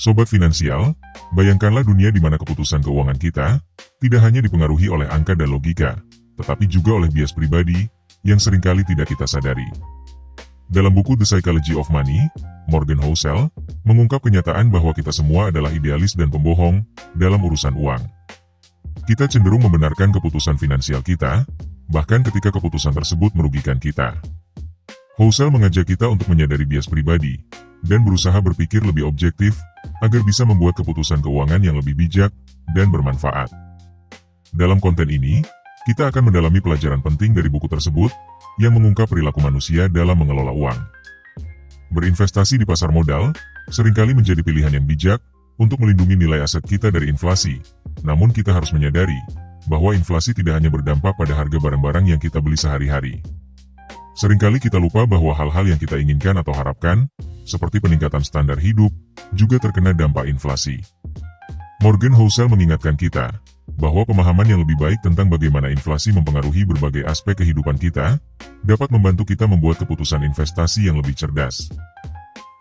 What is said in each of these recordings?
Sobat finansial, bayangkanlah dunia di mana keputusan keuangan kita tidak hanya dipengaruhi oleh angka dan logika, tetapi juga oleh bias pribadi yang seringkali tidak kita sadari. Dalam buku The Psychology of Money, Morgan Housel mengungkap kenyataan bahwa kita semua adalah idealis dan pembohong dalam urusan uang. Kita cenderung membenarkan keputusan finansial kita, bahkan ketika keputusan tersebut merugikan kita. Housel mengajak kita untuk menyadari bias pribadi dan berusaha berpikir lebih objektif agar bisa membuat keputusan keuangan yang lebih bijak dan bermanfaat. Dalam konten ini, kita akan mendalami pelajaran penting dari buku tersebut yang mengungkap perilaku manusia dalam mengelola uang. Berinvestasi di pasar modal seringkali menjadi pilihan yang bijak untuk melindungi nilai aset kita dari inflasi. Namun kita harus menyadari bahwa inflasi tidak hanya berdampak pada harga barang-barang yang kita beli sehari-hari. Seringkali kita lupa bahwa hal-hal yang kita inginkan atau harapkan, seperti peningkatan standar hidup, juga terkena dampak inflasi. Morgan Housel mengingatkan kita bahwa pemahaman yang lebih baik tentang bagaimana inflasi mempengaruhi berbagai aspek kehidupan kita dapat membantu kita membuat keputusan investasi yang lebih cerdas.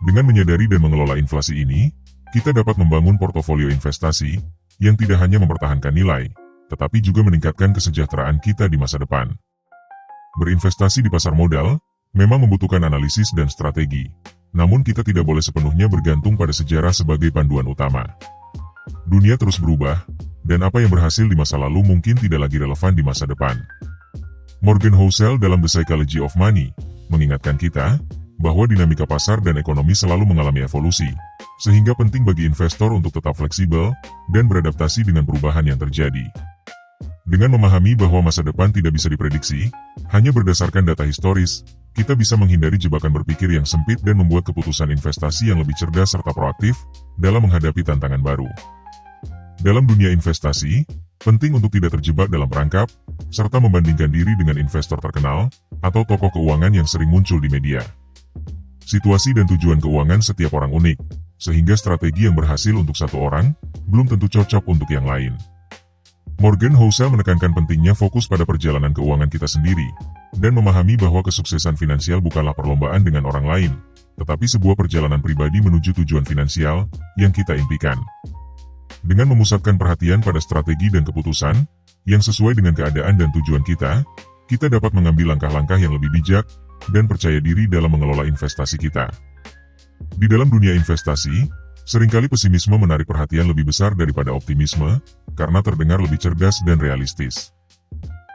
Dengan menyadari dan mengelola inflasi ini, kita dapat membangun portofolio investasi yang tidak hanya mempertahankan nilai, tetapi juga meningkatkan kesejahteraan kita di masa depan. Berinvestasi di pasar modal memang membutuhkan analisis dan strategi, namun kita tidak boleh sepenuhnya bergantung pada sejarah sebagai panduan utama. Dunia terus berubah, dan apa yang berhasil di masa lalu mungkin tidak lagi relevan di masa depan. Morgan Housel dalam The Psychology of Money mengingatkan kita bahwa dinamika pasar dan ekonomi selalu mengalami evolusi, sehingga penting bagi investor untuk tetap fleksibel dan beradaptasi dengan perubahan yang terjadi. Dengan memahami bahwa masa depan tidak bisa diprediksi, hanya berdasarkan data historis, kita bisa menghindari jebakan berpikir yang sempit dan membuat keputusan investasi yang lebih cerdas serta proaktif dalam menghadapi tantangan baru. Dalam dunia investasi, penting untuk tidak terjebak dalam perangkap, serta membandingkan diri dengan investor terkenal atau tokoh keuangan yang sering muncul di media. Situasi dan tujuan keuangan setiap orang unik, sehingga strategi yang berhasil untuk satu orang belum tentu cocok untuk yang lain. Morgan Housel menekankan pentingnya fokus pada perjalanan keuangan kita sendiri, dan memahami bahwa kesuksesan finansial bukanlah perlombaan dengan orang lain, tetapi sebuah perjalanan pribadi menuju tujuan finansial yang kita impikan. Dengan memusatkan perhatian pada strategi dan keputusan yang sesuai dengan keadaan dan tujuan kita dapat mengambil langkah-langkah yang lebih bijak dan percaya diri dalam mengelola investasi kita. Di dalam dunia investasi, seringkali pesimisme menarik perhatian lebih besar daripada optimisme, karena terdengar lebih cerdas dan realistis.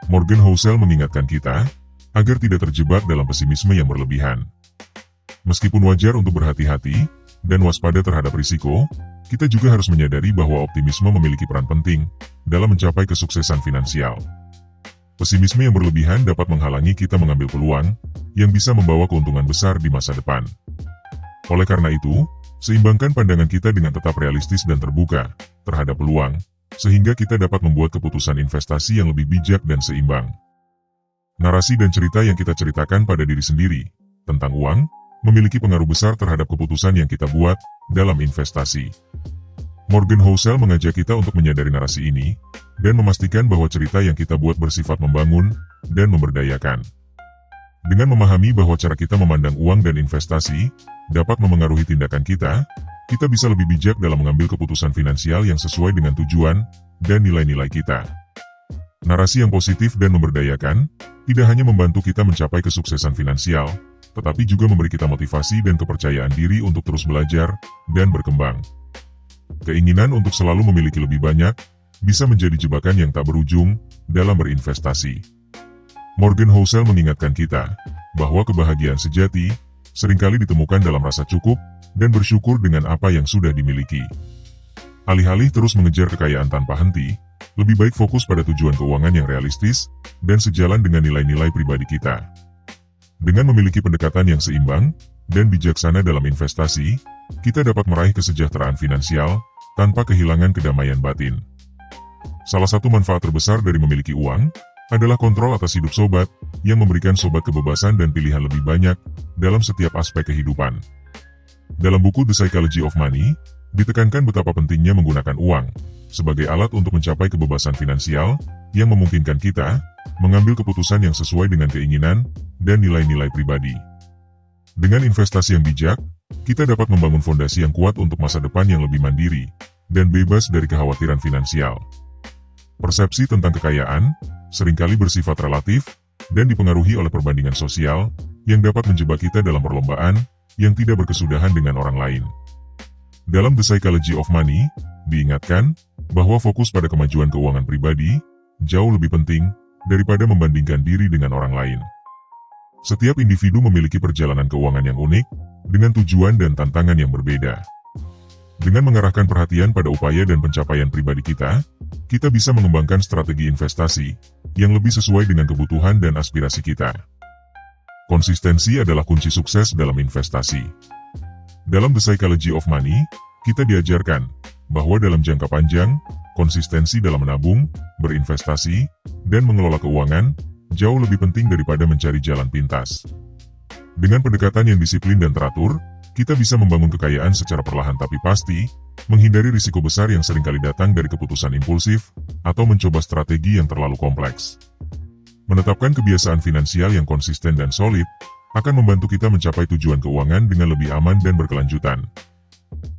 Morgan Housel mengingatkan kita agar tidak terjebak dalam pesimisme yang berlebihan. Meskipun wajar untuk berhati-hati dan waspada terhadap risiko, kita juga harus menyadari bahwa optimisme memiliki peran penting dalam mencapai kesuksesan finansial. Pesimisme yang berlebihan dapat menghalangi kita mengambil peluang yang bisa membawa keuntungan besar di masa depan. Oleh karena itu, seimbangkan pandangan kita dengan tetap realistis dan terbuka terhadap peluang, sehingga kita dapat membuat keputusan investasi yang lebih bijak dan seimbang. Narasi dan cerita yang kita ceritakan pada diri sendiri tentang uang memiliki pengaruh besar terhadap keputusan yang kita buat dalam investasi. Morgan Housel mengajak kita untuk menyadari narasi ini dan memastikan bahwa cerita yang kita buat bersifat membangun dan memberdayakan. Dengan memahami bahwa cara kita memandang uang dan investasi dapat memengaruhi tindakan kita bisa lebih bijak dalam mengambil keputusan finansial yang sesuai dengan tujuan dan nilai-nilai kita. Narasi yang positif dan memberdayakan tidak hanya membantu kita mencapai kesuksesan finansial, tetapi juga memberi kita motivasi dan kepercayaan diri untuk terus belajar dan berkembang. Keinginan untuk selalu memiliki lebih banyak bisa menjadi jebakan yang tak berujung dalam berinvestasi. Morgan Housel mengingatkan kita bahwa kebahagiaan sejati seringkali ditemukan dalam rasa cukup dan bersyukur dengan apa yang sudah dimiliki. Alih-alih terus mengejar kekayaan tanpa henti, lebih baik fokus pada tujuan keuangan yang realistis dan sejalan dengan nilai-nilai pribadi kita. Dengan memiliki pendekatan yang seimbang dan bijaksana dalam investasi, kita dapat meraih kesejahteraan finansial tanpa kehilangan kedamaian batin. Salah satu manfaat terbesar dari memiliki uang adalah kontrol atas hidup sobat, yang memberikan sobat kebebasan dan pilihan lebih banyak dalam setiap aspek kehidupan. Dalam buku The Psychology of Money, ditekankan betapa pentingnya menggunakan uang sebagai alat untuk mencapai kebebasan finansial yang memungkinkan kita mengambil keputusan yang sesuai dengan keinginan dan nilai-nilai pribadi. Dengan investasi yang bijak, kita dapat membangun fondasi yang kuat untuk masa depan yang lebih mandiri dan bebas dari kekhawatiran finansial. Persepsi tentang kekayaan seringkali bersifat relatif dan dipengaruhi oleh perbandingan sosial yang dapat menjebak kita dalam perlombaan yang tidak berkesudahan dengan orang lain. Dalam The Psychology of Money, diingatkan bahwa fokus pada kemajuan keuangan pribadi jauh lebih penting daripada membandingkan diri dengan orang lain. Setiap individu memiliki perjalanan keuangan yang unik, dengan tujuan dan tantangan yang berbeda. Dengan mengarahkan perhatian pada upaya dan pencapaian pribadi kita bisa mengembangkan strategi investasi yang lebih sesuai dengan kebutuhan dan aspirasi kita. Konsistensi adalah kunci sukses dalam investasi. Dalam The Psychology of Money, kita diajarkan bahwa dalam jangka panjang, konsistensi dalam menabung, berinvestasi, dan mengelola keuangan jauh lebih penting daripada mencari jalan pintas. Dengan pendekatan yang disiplin dan teratur, kita bisa membangun kekayaan secara perlahan tapi pasti, menghindari risiko besar yang seringkali datang dari keputusan impulsif, atau mencoba strategi yang terlalu kompleks. Menetapkan kebiasaan finansial yang konsisten dan solid, akan membantu kita mencapai tujuan keuangan dengan lebih aman dan berkelanjutan.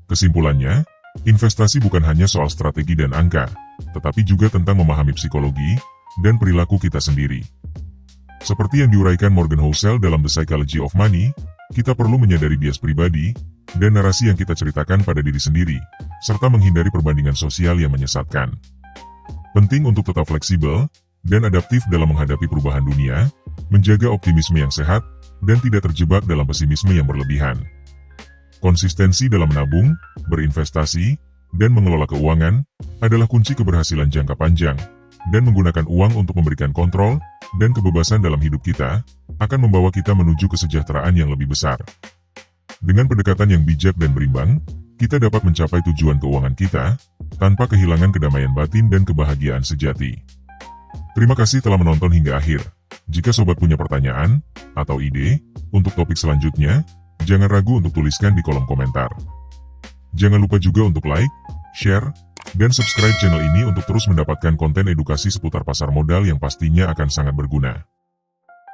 Kesimpulannya, investasi bukan hanya soal strategi dan angka, tetapi juga tentang memahami psikologi dan perilaku kita sendiri. Seperti yang diuraikan Morgan Housel dalam The Psychology of Money, kita perlu menyadari bias pribadi dan narasi yang kita ceritakan pada diri sendiri, serta menghindari perbandingan sosial yang menyesatkan. Penting untuk tetap fleksibel dan adaptif dalam menghadapi perubahan dunia, menjaga optimisme yang sehat, dan tidak terjebak dalam pesimisme yang berlebihan. Konsistensi dalam menabung, berinvestasi, dan mengelola keuangan adalah kunci keberhasilan jangka panjang, dan menggunakan uang untuk memberikan kontrol dan kebebasan dalam hidup kita akan membawa kita menuju kesejahteraan yang lebih besar. Dengan pendekatan yang bijak dan berimbang, kita dapat mencapai tujuan keuangan kita tanpa kehilangan kedamaian batin dan kebahagiaan sejati. Terima kasih telah menonton hingga akhir. Jika sobat punya pertanyaan atau ide untuk topik selanjutnya, jangan ragu untuk tuliskan di kolom komentar. Jangan lupa juga untuk like, share, dan subscribe channel ini untuk terus mendapatkan konten edukasi seputar pasar modal yang pastinya akan sangat berguna.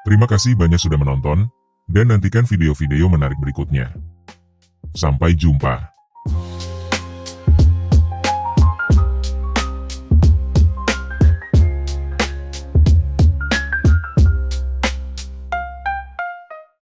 Terima kasih banyak sudah menonton, dan nantikan video-video menarik berikutnya. Sampai jumpa.